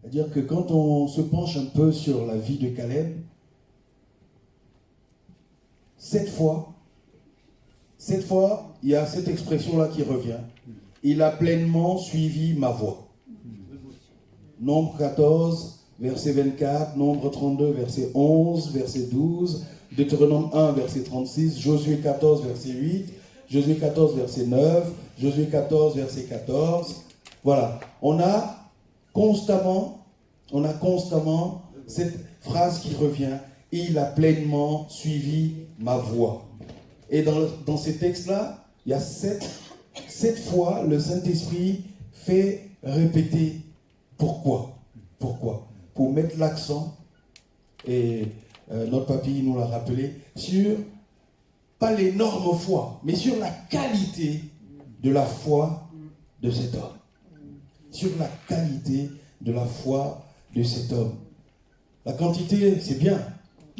C'est-à-dire que quand on se penche un peu sur la vie de Caleb, 7 fois, il y a cette expression-là qui revient. Il a pleinement suivi ma voie. Nombre 14, verset 24, Nombre 32, verset 11, verset 12, Deutéronome 1, verset 36, Josué 14, verset 8, Josué 14, verset 9, Josué 14, verset 14. Voilà. On a constamment cette phrase qui revient. Il a pleinement suivi ma voie. Et dans ces textes-là, il y a 7 fois le Saint-Esprit fait répéter pourquoi. Pourquoi? Pour mettre l'accent, et notre papy nous l'a rappelé, sur, pas l'énorme foi, mais sur la qualité de la foi de cet homme. Sur la qualité de la foi de cet homme. La quantité, c'est bien.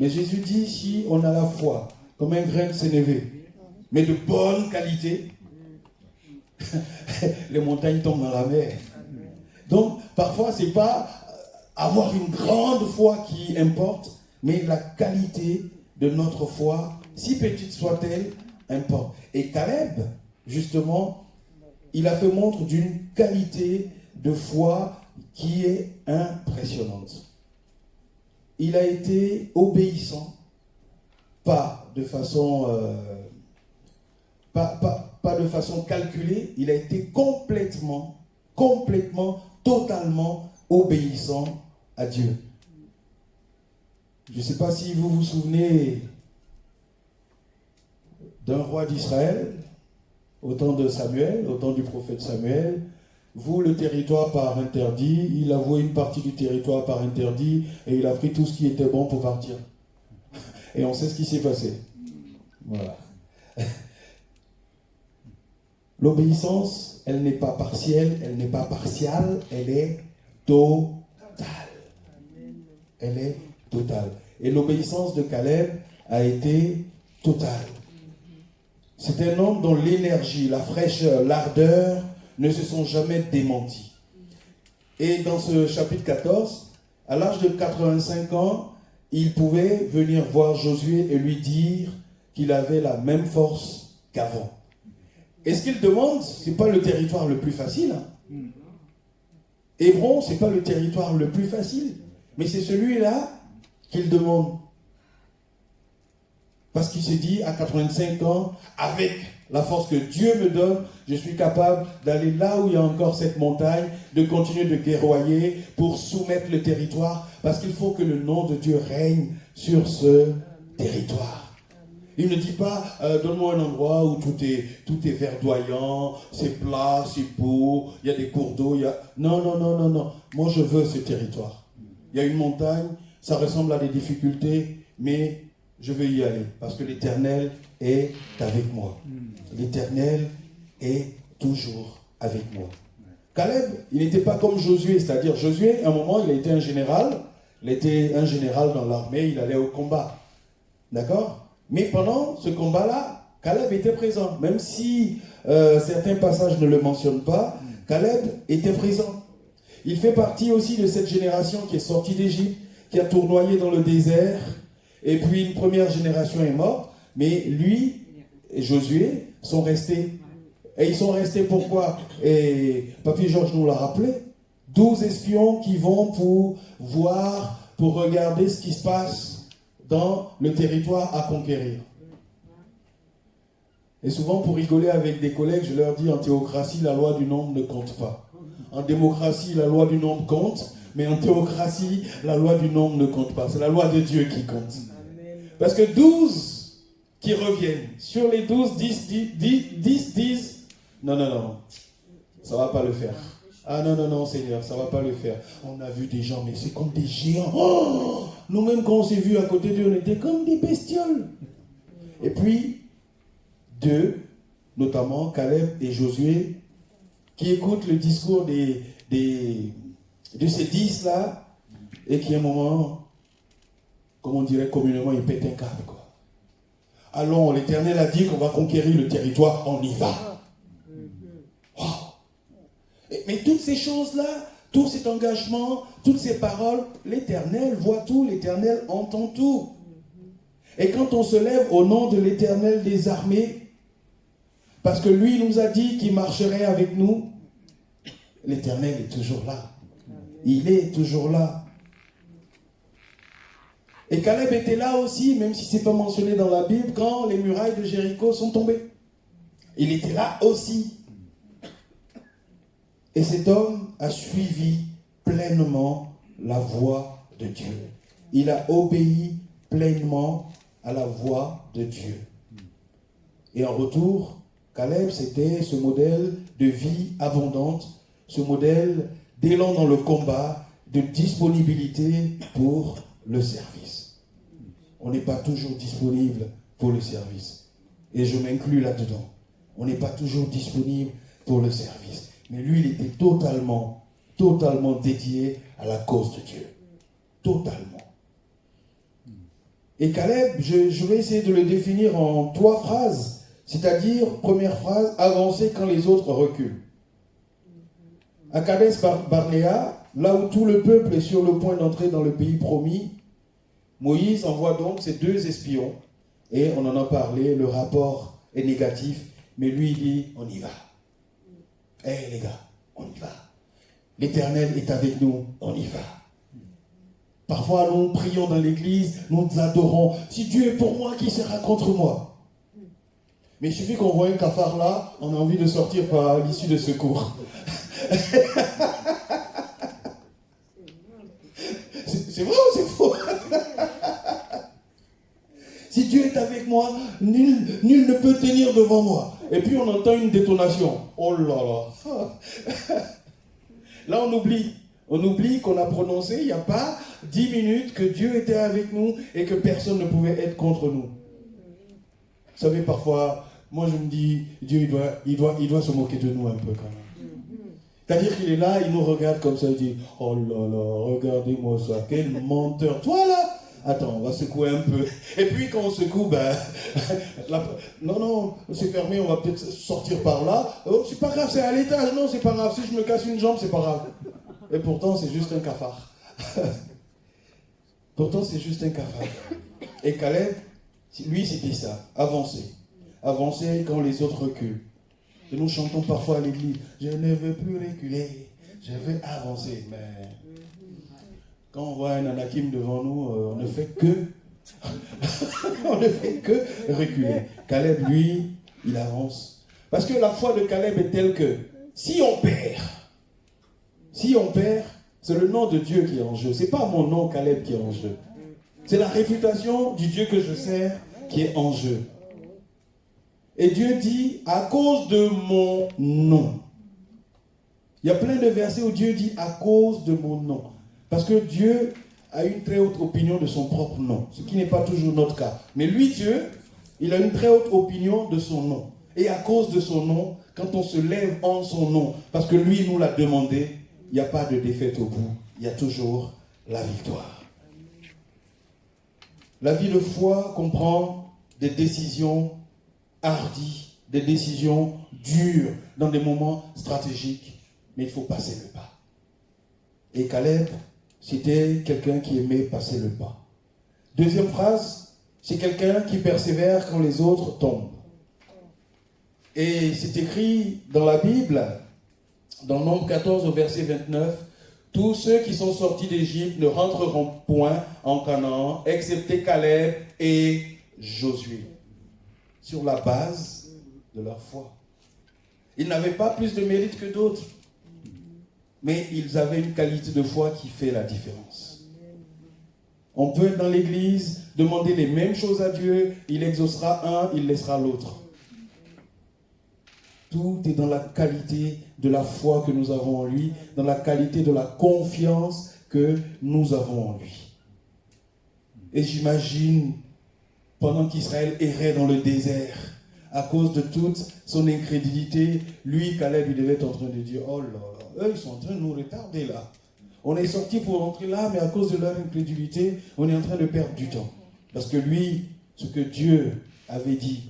Mais Jésus dit, si on a la foi, comme un grain de sénévé, mais de bonne qualité, les montagnes tombent dans la mer. Donc, parfois, ce n'est pas avoir une grande foi qui importe, mais la qualité de notre foi, si petite soit-elle, importe. Et Caleb, justement, il a fait montre d'une qualité de foi qui est impressionnante. Il a été obéissant, pas de façon calculée, il a été complètement, totalement obéissant à Dieu. Je ne sais pas si vous vous souvenez d'un roi d'Israël, au temps de Samuel, au temps du prophète Samuel. Vous, le territoire par interdit, il a voué une partie du territoire par interdit et il a pris tout ce qui était bon pour partir. Et on sait ce qui s'est passé. Voilà. L'obéissance, elle n'est pas partielle, elle n'est pas partiale, elle est totale. Elle est totale. Et l'obéissance de Caleb a été totale. C'est un homme dont l'énergie, la fraîcheur, l'ardeur ne se sont jamais démentis. Et dans ce chapitre 14, à l'âge de 85 ans, il pouvait venir voir Josué et lui dire qu'il avait la même force qu'avant. Et ce qu'il demande, ce n'est pas le territoire le plus facile. Hébron, ce n'est pas le territoire le plus facile. Mais c'est celui-là qu'il demande. Parce qu'il s'est dit, à 85 ans, avec la force que Dieu me donne, je suis capable d'aller là où il y a encore cette montagne, de continuer de guerroyer pour soumettre le territoire, parce qu'il faut que le nom de Dieu règne sur ce territoire. Il ne dit pas, donne-moi un endroit où tout est verdoyant, c'est plat, c'est beau, il y a des cours d'eau, il y a... Non. Moi, je veux ce territoire. Il y a une montagne, ça ressemble à des difficultés, mais je veux y aller, parce que l'Éternel est avec moi. L'Éternel est toujours avec moi. Caleb, il n'était pas comme Josué, c'est-à-dire Josué, à un moment, il a été un général, il était un général dans l'armée, il allait au combat. D'accord? Mais pendant ce combat-là, Caleb était présent. Même si certains passages ne le mentionnent pas, Caleb était présent. Il fait partie aussi de cette génération qui est sortie d'Égypte, qui a tournoyé dans le désert, et puis une première génération est morte, mais lui et Josué sont restés. Et ils sont restés pourquoi? Et Papy Georges nous l'a rappelé. 12 espions qui vont pour voir, pour regarder ce qui se passe dans le territoire à conquérir. Et souvent, pour rigoler avec des collègues, je leur dis, en théocratie, la loi du nombre ne compte pas. En démocratie, la loi du nombre compte, mais en théocratie, la loi du nombre ne compte pas. C'est la loi de Dieu qui compte. Parce que 12 qui reviennent, sur les 12, 10 disent, non, ça ne va pas le faire. Ah non, Seigneur, ça ne va pas le faire. On a vu des gens, mais c'est comme des géants. Oh, nous-mêmes, quand on s'est vus à côté d'eux, on était comme des bestioles. Et puis, 2, notamment Caleb et Josué, qui écoutent le discours de ces 10-là, et qui, à un moment, comme on dirait communément, ils pètent un câble, quoi. Allons, l'Éternel a dit qu'on va conquérir le territoire, on y va. Wow. Mais toutes ces choses-là, tout cet engagement, toutes ces paroles, l'Éternel voit tout, l'Éternel entend tout. Et quand on se lève au nom de l'Éternel des armées, parce que lui nous a dit qu'il marcherait avec nous, l'Éternel est toujours là. Il est toujours là. Et Caleb était là aussi, même si ce n'est pas mentionné dans la Bible, quand les murailles de Jéricho sont tombées. Il était là aussi. Et cet homme a suivi pleinement la voie de Dieu. Il a obéi pleinement à la voie de Dieu. Et en retour, Caleb, c'était ce modèle de vie abondante, ce modèle d'élan dans le combat, de disponibilité pour le service. On n'est pas toujours disponible pour le service. Et je m'inclus là-dedans. On n'est pas toujours disponible pour le service. Mais lui, il était totalement dédié à la cause de Dieu. Totalement. Et Caleb, je vais essayer de le définir en 3 phrases. C'est-à-dire, première phrase, avancer quand les autres reculent. À Kadesh Barnéa, là où tout le peuple est sur le point d'entrer dans le pays promis, Moïse envoie donc ses 2 espions. Et on en a parlé, le rapport est négatif. Mais lui, il dit, on y va. Les gars, on y va. L'Éternel est avec nous, on y va. Parfois, nous prions dans l'église, nous adorons. Si Dieu est pour moi, qui sera contre moi? Mais il suffit qu'on voit un cafard là, on a envie de sortir par l'issue de secours. C'est vrai ou c'est faux? Si Dieu est avec moi, nul ne peut tenir devant moi. Et puis on entend une détonation. Oh là là. Là on oublie. On oublie qu'on a prononcé il n'y a pas 10 minutes que Dieu était avec nous et que personne ne pouvait être contre nous. Vous savez, parfois, moi je me dis, Dieu il doit se moquer de nous un peu quand même. C'est-à-dire qu'il est là, il nous regarde comme ça, il dit, oh là là, regardez-moi ça, quel menteur. Toi là, attends, on va secouer un peu. Et puis quand on secoue, non, c'est fermé, on va peut-être sortir par là. Oh, c'est pas grave, c'est à l'étage. Non, c'est pas grave. Si je me casse une jambe, c'est pas grave. Et pourtant, c'est juste un cafard. Pourtant, c'est juste un cafard. Et Caleb, lui, c'était ça. Avancer. Avancer quand les autres reculent. Et nous chantons parfois à l'église, je ne veux plus reculer, je veux avancer. Mais quand on voit un anakim devant nous, on ne fait que reculer. Caleb, lui, il avance. Parce que la foi de Caleb est telle que si on perd, c'est le nom de Dieu qui est en jeu. C'est pas mon nom Caleb qui est en jeu. C'est la réputation du Dieu que je sers qui est en jeu. Et Dieu dit, à cause de mon nom. Il y a plein de versets où Dieu dit, à cause de mon nom. Parce que Dieu a une très haute opinion de son propre nom, ce qui n'est pas toujours notre cas. Mais lui, Dieu, il a une très haute opinion de son nom. Et à cause de son nom, quand on se lève en son nom, parce que lui nous l'a demandé, il n'y a pas de défaite au bout. Il y a toujours la victoire. La vie de foi comprend des décisions hardies, des décisions dures dans des moments stratégiques. Mais il faut passer le pas. Et Caleb, c'était quelqu'un qui aimait passer le pas. Deuxième phrase, c'est quelqu'un qui persévère quand les autres tombent. Et c'est écrit dans la Bible, dans Nombre 14 au verset 29, « Tous ceux qui sont sortis d'Égypte ne rentreront point en Canaan, excepté Caleb et Josué. » Sur la base de leur foi. Ils n'avaient pas plus de mérite que d'autres. Mais ils avaient une qualité de foi qui fait la différence. On peut être dans l'église, demander les mêmes choses à Dieu, il exaucera un, il laissera l'autre. Tout est dans la qualité de la foi que nous avons en lui, dans la qualité de la confiance que nous avons en lui. Et j'imagine, pendant qu'Israël errait dans le désert, à cause de toute son incrédulité, lui, Caleb, il devait être en train de dire, oh là là, eux, ils sont en train de nous retarder là. On est sortis pour rentrer là, mais à cause de leur incrédulité, on est en train de perdre du temps. Parce que lui, ce que Dieu avait dit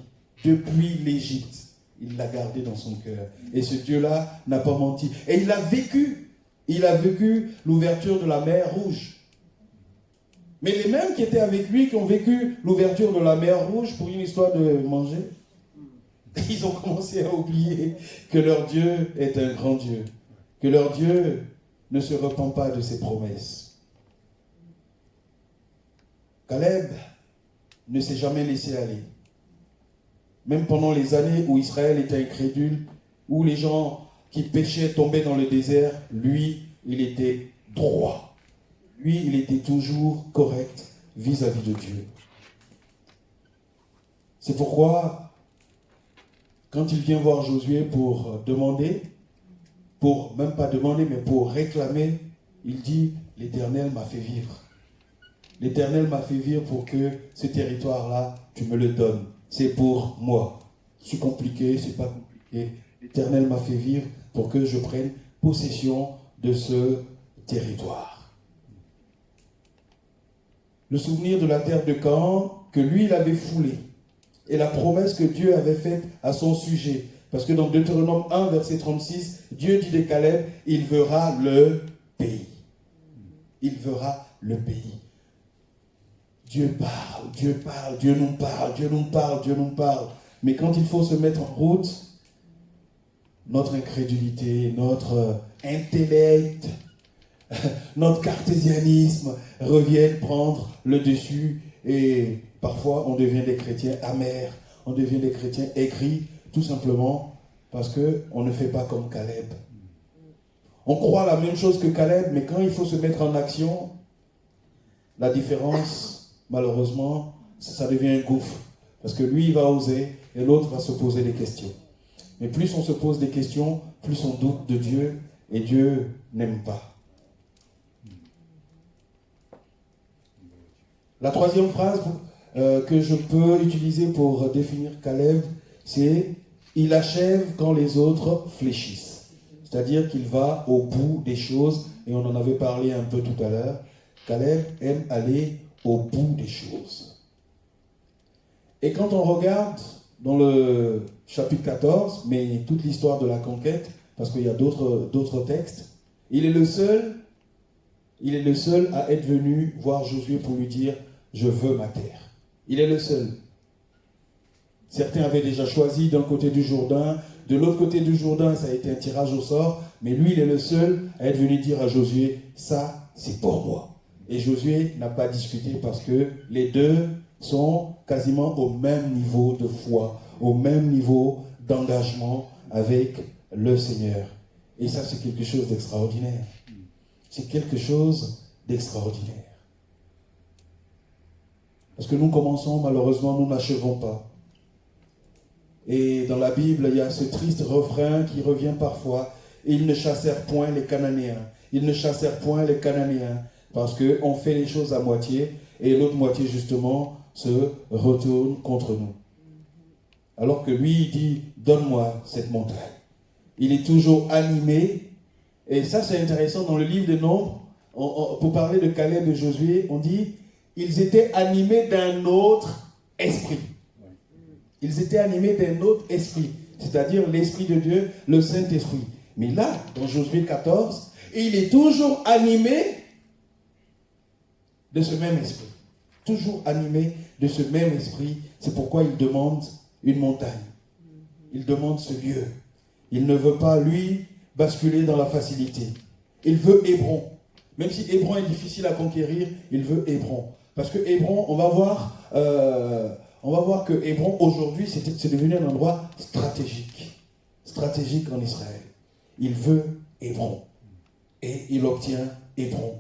depuis l'Égypte, il l'a gardé dans son cœur. Et ce Dieu-là n'a pas menti. Et il a vécu. Il a vécu l'ouverture de la mer Rouge. Mais les mêmes qui étaient avec lui, qui ont vécu l'ouverture de la mer Rouge pour une histoire de manger, ils ont commencé à oublier que leur Dieu est un grand Dieu, que leur Dieu ne se repent pas de ses promesses. Caleb ne s'est jamais laissé aller. Même pendant les années où Israël était incrédule, où les gens qui péchaient tombaient dans le désert, lui, il était droit. Lui, il était toujours correct vis-à-vis de Dieu. C'est pourquoi, quand il vient voir Josué pour demander, pour même pas demander, mais pour réclamer, il dit, l'Éternel m'a fait vivre. L'Éternel m'a fait vivre pour que ce territoire-là, tu me le donnes. C'est pour moi. C'est compliqué, c'est pas compliqué. L'Éternel m'a fait vivre pour que je prenne possession de ce territoire. Le souvenir de la terre de Canaan que lui, il avait foulée. Et la promesse que Dieu avait faite à son sujet. Parce que dans Deutéronome 1, verset 36, Dieu dit de Caleb, il verra le pays. Il verra le pays. Dieu parle, Dieu parle, Dieu nous parle, Dieu nous parle, Dieu nous parle. Mais quand il faut se mettre en route, notre incrédulité, notre intellect, notre cartésianisme reviennent prendre le dessus et parfois on devient des chrétiens amers, on devient des chrétiens aigris, tout simplement parce qu'on ne fait pas comme Caleb. On croit la même chose que Caleb, mais quand il faut se mettre en action, la différence, malheureusement, ça devient un gouffre. Parce que lui, il va oser et l'autre va se poser des questions. Mais plus on se pose des questions, plus on doute de Dieu et Dieu n'aime pas. La troisième phrase que je peux utiliser pour définir Caleb, c'est « il achève quand les autres fléchissent ». C'est-à-dire qu'il va au bout des choses, et on en avait parlé un peu tout à l'heure. Caleb aime aller au bout des choses. Et quand on regarde dans le chapitre 14, mais toute l'histoire de la conquête, parce qu'il y a d'autres textes, il est le seul à être venu voir Josué pour lui dire « je veux ma terre ». Il est le seul. Certains avaient déjà choisi d'un côté du Jourdain, de l'autre côté du Jourdain, ça a été un tirage au sort, mais lui, il est le seul à être venu dire à Josué « ça, c'est pour moi ». Et Josué n'a pas discuté parce que les deux sont quasiment au même niveau de foi, au même niveau d'engagement avec le Seigneur. Et ça, c'est quelque chose d'extraordinaire. C'est quelque chose d'extraordinaire. Parce que nous commençons, malheureusement, nous n'achevons pas. Et dans la Bible, il y a ce triste refrain qui revient parfois. Ils ne chassèrent point les Cananéens. Ils ne chassèrent point les Cananéens. Parce qu'on fait les choses à moitié et l'autre moitié, justement, se retourne contre nous. Alors que lui, il dit, donne-moi cette montagne. Il est toujours animé. Et ça, c'est intéressant. Dans le livre des Nombres, pour parler de Caleb et Josué, on dit, ils étaient animés d'un autre esprit. Ils étaient animés d'un autre esprit. C'est-à-dire l'Esprit de Dieu, le Saint-Esprit. Mais là, dans Josué 14, il est toujours animé de ce même esprit. Toujours animé de ce même esprit. C'est pourquoi il demande une montagne. Il demande ce lieu. Il ne veut pas, lui, basculer dans la facilité. Il veut Hébron. Même si Hébron est difficile à conquérir, il veut Hébron. Parce que Hébron, on va voir que Hébron, aujourd'hui, c'est devenu un endroit stratégique. Stratégique en Israël. Il veut Hébron. Et il obtient Hébron.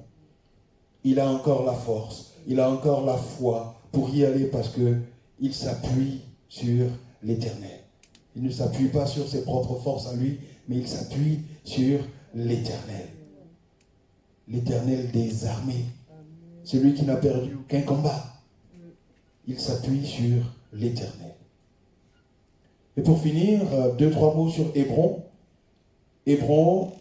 Il a encore la force, il a encore la foi pour y aller parce qu'il s'appuie sur l'Éternel. Il ne s'appuie pas sur ses propres forces à lui, mais il s'appuie sur l'Éternel. L'Éternel des armées, celui qui n'a perdu aucun combat. Il s'appuie sur l'Éternel. Et pour finir, 2-3 mots sur Hébron. Hébron,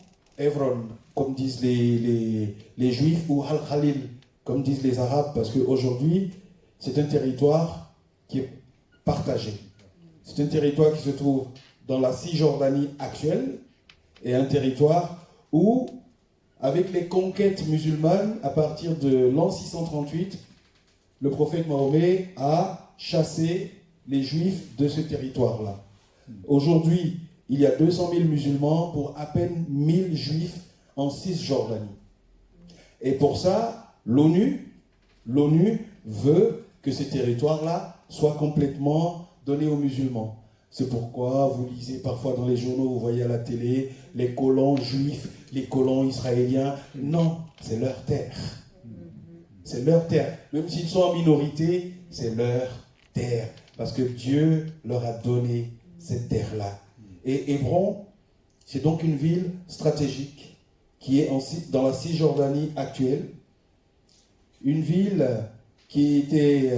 comme disent les Juifs, ou Al-Khalil, comme disent les Arabes, parce qu'aujourd'hui, c'est un territoire qui est partagé. C'est un territoire qui se trouve dans la Cisjordanie actuelle, et un territoire où avec les conquêtes musulmanes, à partir de l'an 638, le prophète Mahomet a chassé les Juifs de ce territoire-là. Aujourd'hui, il y a 200 000 musulmans pour à peine 1000 Juifs en Cisjordanie. Et pour ça, l'ONU veut que ces territoires-là soient complètement donnés aux musulmans. C'est pourquoi vous lisez parfois dans les journaux, vous voyez à la télé, les colons juifs, les colons israéliens. Non, c'est leur terre. C'est leur terre. Même s'ils sont en minorité, c'est leur terre. Parce que Dieu leur a donné cette terre-là. Et Hébron, c'est donc une ville stratégique qui est dans la Cisjordanie actuelle. Une ville qui était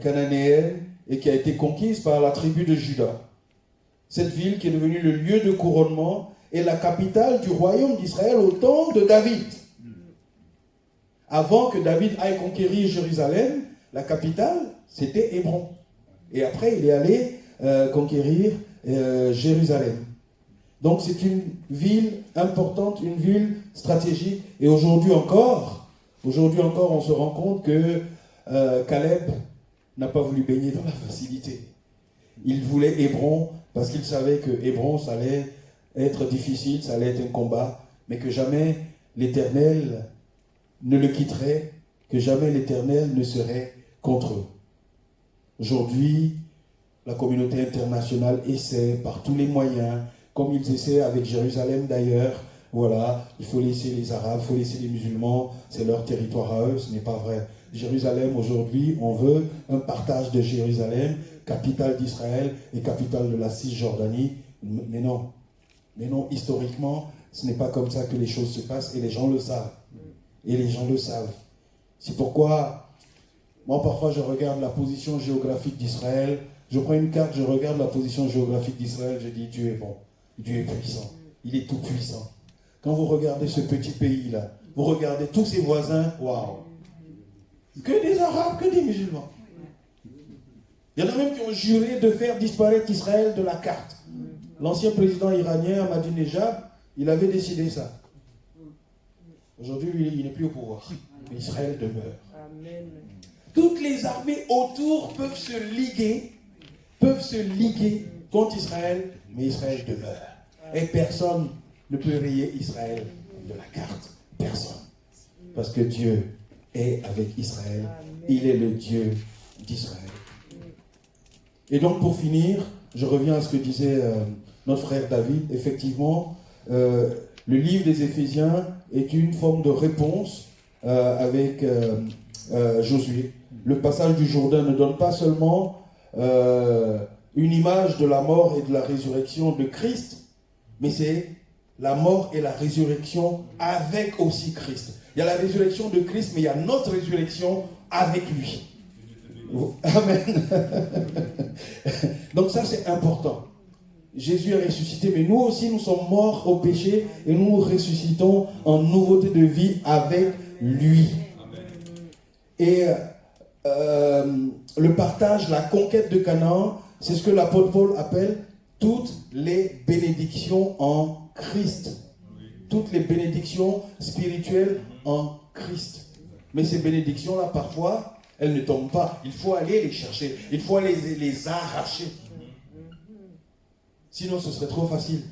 cananéenne et qui a été conquise par la tribu de Juda. Cette ville qui est devenue le lieu de couronnement est la capitale du royaume d'Israël au temps de David. Avant que David aille conquérir Jérusalem, la capitale, c'était Hébron. Et après, il est allé conquérir Jérusalem. Donc c'est une ville importante, une ville stratégique. Et aujourd'hui encore, on se rend compte que Caleb n'a pas voulu baigner dans la facilité. Il voulait Hébron parce qu'il savait que Hébron, ça allait être difficile, ça allait être un combat, mais que jamais l'Éternel ne le quitterait, que jamais l'Éternel ne serait contre eux. Aujourd'hui, la communauté internationale essaie par tous les moyens, comme ils essaient avec Jérusalem d'ailleurs. Voilà, il faut laisser les Arabes, il faut laisser les musulmans, c'est leur territoire à eux, ce n'est pas vrai. Jérusalem, aujourd'hui, on veut un partage de Jérusalem, capitale d'Israël et capitale de la Cisjordanie. Mais non, historiquement, ce n'est pas comme ça que les choses se passent et les gens le savent. Et les gens le savent. C'est pourquoi, moi parfois je regarde la position géographique d'Israël, je prends une carte, je regarde la position géographique d'Israël, je dis Dieu est bon, Dieu est puissant, il est tout puissant. Quand vous regardez ce petit pays-là, vous regardez tous ses voisins, waouh! Que des Arabes, que des musulmans. Il y en a même qui ont juré de faire disparaître Israël de la carte. L'ancien président iranien, Ahmadinejad, il avait décidé ça. Aujourd'hui, il n'est plus au pouvoir. Mais Israël demeure. Amen. Toutes les armées autour peuvent se liguer contre Israël, mais Israël demeure. Et personne ne peut rayer Israël de la carte. Personne. Parce que Dieu est avec Israël. Il est le Dieu d'Israël. Et donc pour finir, je reviens à ce que disait notre frère David. Effectivement, le livre des Éphésiens est une forme de réponse avec Josué. Le passage du Jourdain ne donne pas seulement une image de la mort et de la résurrection de Christ, mais c'est la mort et la résurrection avec aussi Christ. Il y a la résurrection de Christ, mais il y a notre résurrection avec lui. Amen. Donc ça c'est important. Jésus est ressuscité, mais nous aussi nous sommes morts au péché et nous ressuscitons en nouveauté de vie avec lui. Et le partage, la conquête de Canaan, c'est ce que l'apôtre Paul appelle toutes les bénédictions en Christ. Toutes les bénédictions spirituelles en Christ. Mais ces bénédictions-là, parfois, elles ne tombent pas. Il faut aller les chercher. Il faut aller les arracher. Sinon, ce serait trop facile.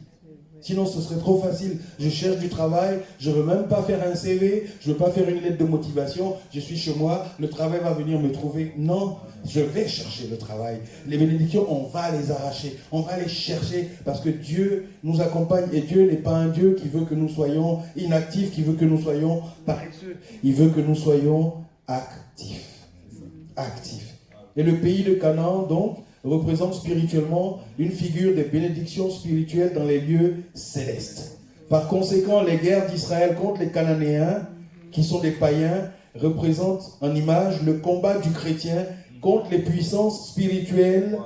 Je cherche du travail, je ne veux même pas faire un CV, je ne veux pas faire une lettre de motivation, je suis chez moi, le travail va venir me trouver. Non, je vais chercher le travail. Les bénédictions, on va les arracher, on va les chercher parce que Dieu nous accompagne et Dieu n'est pas un Dieu qui veut que nous soyons inactifs, qui veut que nous soyons paresseux. Il veut que nous soyons actifs. Et le pays de Canaan, donc, représente spirituellement une figure des bénédictions spirituelles dans les lieux célestes. Par conséquent, les guerres d'Israël contre les Cananéens, qui sont des païens, représentent en image le combat du chrétien contre les puissances spirituelles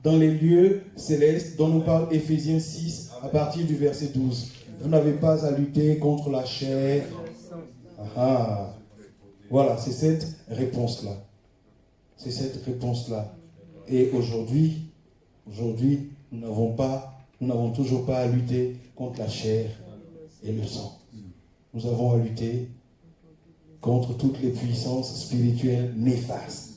dans les lieux célestes, dont nous parle Éphésiens 6 à partir du verset 12. Vous n'avez pas à lutter contre la chair. Voilà, c'est cette réponse-là. Et aujourd'hui, nous n'avons toujours pas à lutter contre la chair et le sang. nous avons à lutter contre toutes les puissances spirituelles néfastes,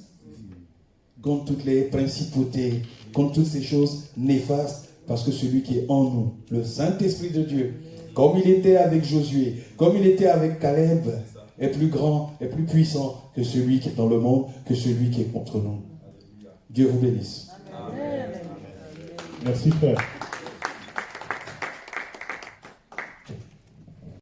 contre toutes les principautés, contre toutes ces choses néfastes, parce que celui qui est en nous, le Saint-Esprit de Dieu, comme il était avec Josué, comme il était avec Caleb, est plus grand, est plus puissant que celui qui est dans le monde, que celui qui est contre nous. Dieu vous bénisse. Merci frère.